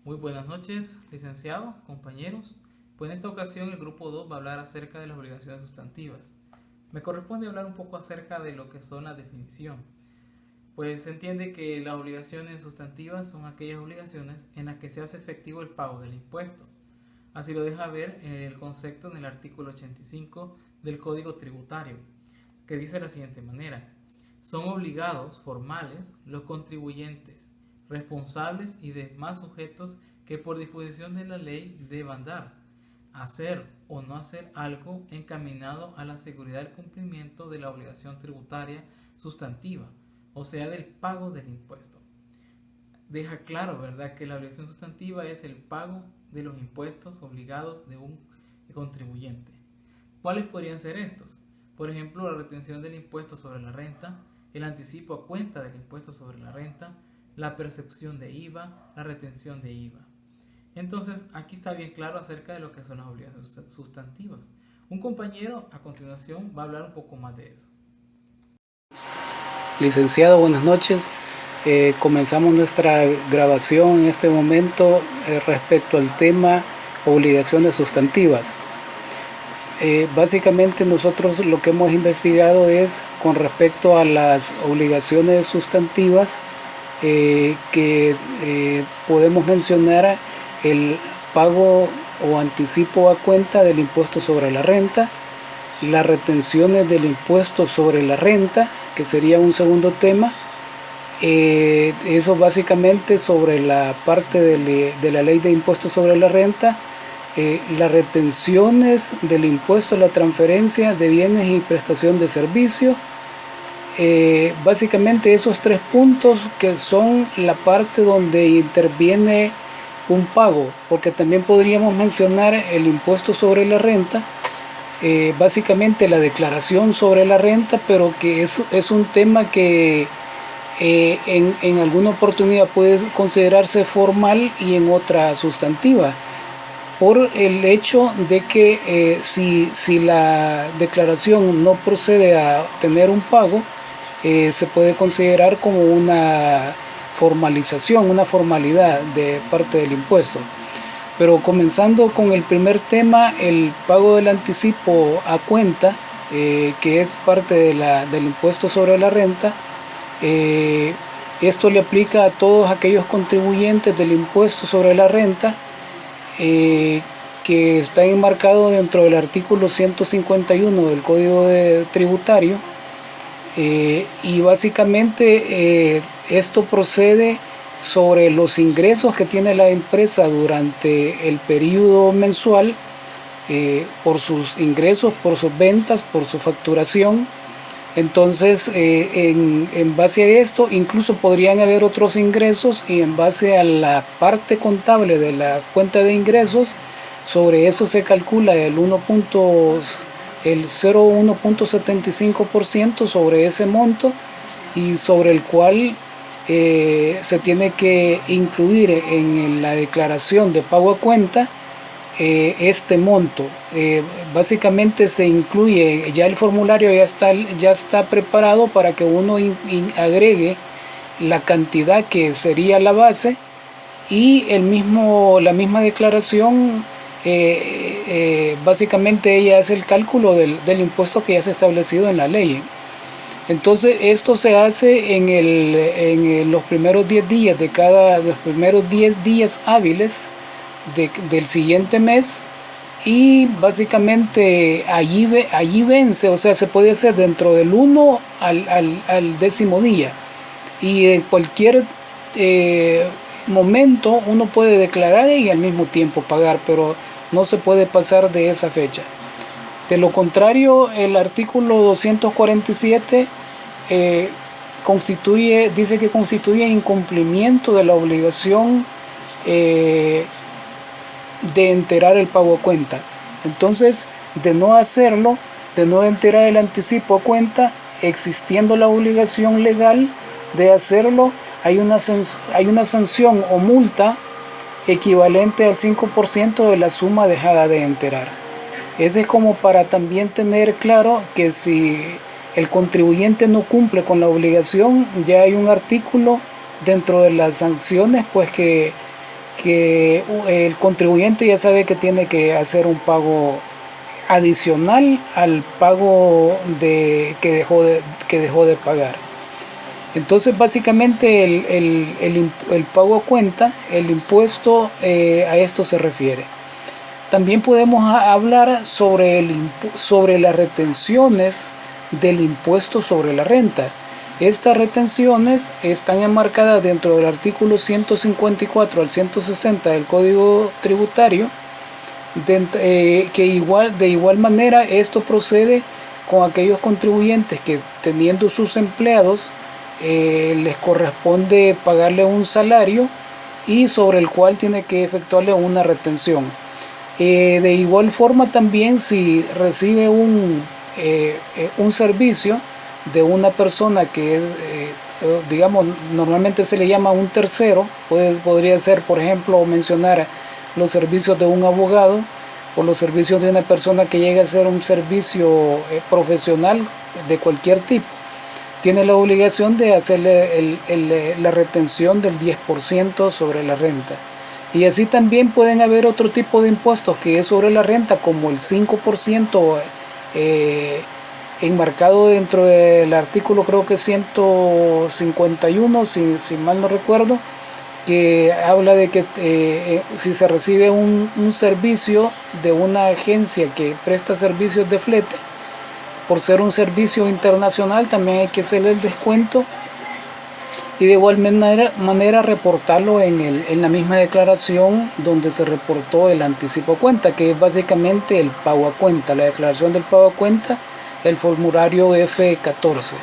Muy buenas noches, licenciado, compañeros. Pues en esta ocasión el grupo 2 va a hablar acerca de las obligaciones sustantivas. Me corresponde hablar un poco acerca de lo que son la definición. Pues se entiende que las obligaciones sustantivas son aquellas obligaciones en las que se hace efectivo el pago del impuesto. Así lo deja ver el concepto en el artículo 85 del Código Tributario, que dice de la siguiente manera: son obligados formales los contribuyentes, responsables y demás sujetos que por disposición de la ley deban dar, hacer o no hacer algo encaminado a la seguridad del cumplimiento de la obligación tributaria sustantiva, o sea, del pago del impuesto. Deja claro, ¿verdad?, que la obligación sustantiva es el pago de los impuestos obligados de un contribuyente. ¿Cuáles podrían ser estos? Por ejemplo, la retención del impuesto sobre la renta, el anticipo a cuenta del impuesto sobre la renta, la percepción de IVA, la retención de IVA. Entonces, aquí está bien claro acerca de lo que son las obligaciones sustantivas. Un compañero a continuación va a hablar un poco más de eso. Licenciado, buenas noches. Comenzamos nuestra grabación en este momento respecto al tema obligaciones sustantivas. Básicamente nosotros lo que hemos investigado es con respecto a las obligaciones sustantivas que podemos mencionar el pago o anticipo a cuenta del impuesto sobre la renta, las retenciones del impuesto sobre la renta, que sería un segundo tema. Eso básicamente sobre la parte de la ley de impuestos sobre la renta, las retenciones del impuesto a la transferencia de bienes y prestación de servicios. Básicamente esos tres puntos que son la parte donde interviene un pago, porque también podríamos mencionar el impuesto sobre la renta, básicamente la declaración sobre la renta, pero que es un tema que en alguna oportunidad puede considerarse formal y en otra sustantiva, por el hecho de que si la declaración no procede a tener un pago, se puede considerar como una formalización, una formalidad de parte del impuesto. Pero comenzando con el primer tema, el pago del anticipo a cuenta, que es parte del impuesto sobre la renta, esto le aplica a todos aquellos contribuyentes del impuesto sobre la renta que está enmarcado dentro del artículo 151 del Código Tributario. Y básicamente esto procede sobre los ingresos que tiene la empresa durante el periodo mensual, por sus ingresos, por sus ventas, por su facturación. Entonces, en base a esto, incluso podrían haber otros ingresos, y en base a la parte contable de la cuenta de ingresos, sobre eso se calcula el 0,1.75% sobre ese monto, y sobre el cual se tiene que incluir en la declaración de pago a cuenta este monto. Básicamente se incluye, ya el formulario ya está preparado para que uno agregue la cantidad que sería la base, y la misma declaración básicamente ella hace el cálculo del impuesto que ya se ha establecido en la ley. Entonces esto se hace en los primeros 10 días los primeros 10 días hábiles del siguiente mes, y básicamente allí vence, o sea, se puede hacer dentro del 1 al 10º día, y en cualquier momento uno puede declarar y al mismo tiempo pagar, pero no se puede pasar de esa fecha. De lo contrario, el artículo 247 dice que constituye incumplimiento de la obligación de enterar el pago a cuenta. Entonces, de no hacerlo, de no enterar el anticipo a cuenta, existiendo la obligación legal de hacerlo, hay una sanción o multa equivalente al 5% de la suma dejada de enterar. Ese es como para también tener claro que si el contribuyente no cumple con la obligación, ya hay un artículo dentro de las sanciones pues que que el contribuyente ya sabe que tiene que hacer un pago adicional al pago que dejó de pagar. Entonces básicamente el pago a cuenta, el impuesto, a esto se refiere. También podemos hablar sobre las retenciones del impuesto sobre la renta. Estas retenciones están enmarcadas dentro del artículo 154 al 160 del Código Tributario, que de igual manera esto procede con aquellos contribuyentes que, teniendo sus empleados, les corresponde pagarle un salario y sobre el cual tiene que efectuarle una retención. De igual forma también, si recibe un servicio de una persona que es, digamos, normalmente se le llama un tercero, podría ser, por ejemplo, mencionar los servicios de un abogado o los servicios de una persona que llegue a ser un servicio profesional de cualquier tipo, tiene la obligación de hacerle la retención del 10% sobre la renta. Y así también pueden haber otro tipo de impuestos que es sobre la renta, como el 5%, enmarcado dentro del artículo, creo que 151, si mal no recuerdo, que habla de que si se recibe un servicio de una agencia que presta servicios de flete, por ser un servicio internacional también hay que hacerle el descuento y de igual manera reportarlo en la misma declaración donde se reportó el anticipo a cuenta, que es básicamente el pago a cuenta, la declaración del pago a cuenta, el formulario F14.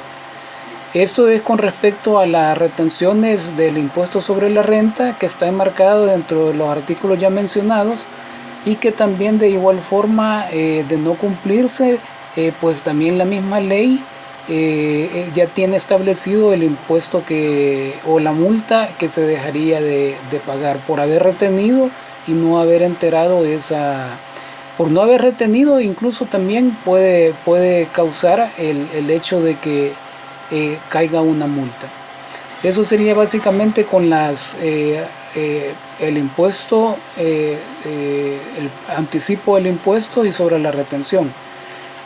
Esto es con respecto a las retenciones del impuesto sobre la renta, que está enmarcado dentro de los artículos ya mencionados, y que también de igual forma, de no cumplirse, pues también la misma ley ya tiene establecido el impuesto o la multa que se dejaría de pagar por haber retenido y no haber enterado por no haber retenido. Incluso también puede causar el hecho de que caiga una multa. Eso sería básicamente con el impuesto, el anticipo del impuesto y sobre la retención.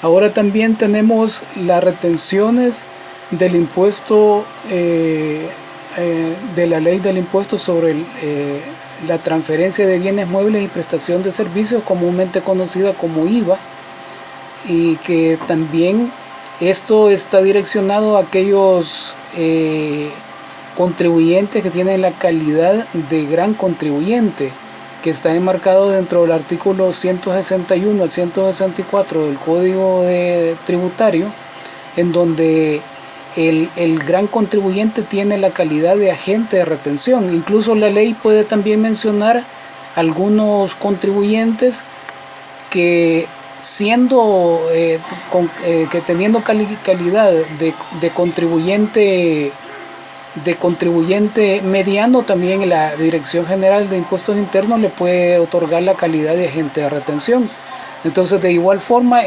Ahora también tenemos las retenciones del impuesto, de la ley del impuesto sobre la transferencia de bienes muebles y prestación de servicios, comúnmente conocida como IVA, y que también esto está direccionado a aquellos contribuyentes que tienen la calidad de gran contribuyente, que está enmarcado dentro del artículo 161 al 164 del Código Tributario, en donde el gran contribuyente tiene la calidad de agente de retención. Incluso la ley puede también mencionar algunos contribuyentes que que teniendo calidad de contribuyente mediano, también en la Dirección General de Impuestos Internos le puede otorgar la calidad de agente de retención. Entonces, de igual forma,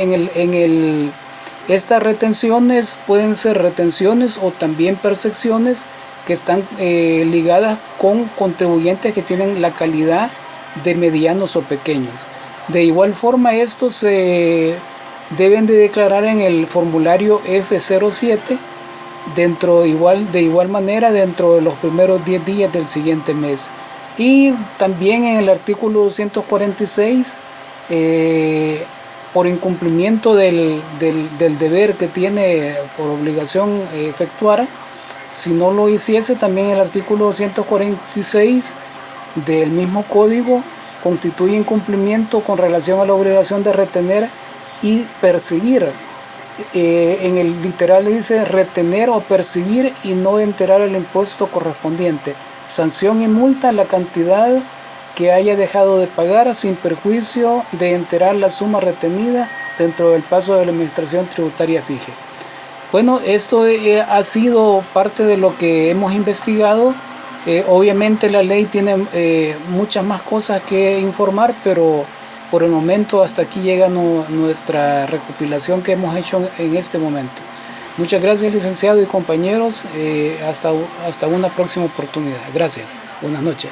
estas retenciones pueden ser retenciones o también percepciones que están ligadas con contribuyentes que tienen la calidad de medianos o pequeños. De igual forma, estos se deben de declarar en el formulario F07 de igual manera dentro de los primeros 10 días del siguiente mes. Y también en el artículo 146, por incumplimiento del deber que tiene por obligación efectuar, si no lo hiciese, también el artículo 146 del mismo código constituye incumplimiento con relación a la obligación de retener y percibir. En el literal dice retener o percibir y no enterar el impuesto correspondiente. Sanción y multa la cantidad que haya dejado de pagar sin perjuicio de enterar la suma retenida dentro del plazo de la administración tributaria fije. Bueno, esto ha sido parte de lo que hemos investigado. Obviamente la ley tiene muchas más cosas que informar, pero por el momento hasta aquí llega nuestra recopilación que hemos hecho en este momento. Muchas gracias, licenciado y compañeros. Hasta una próxima oportunidad. Gracias. Buenas noches.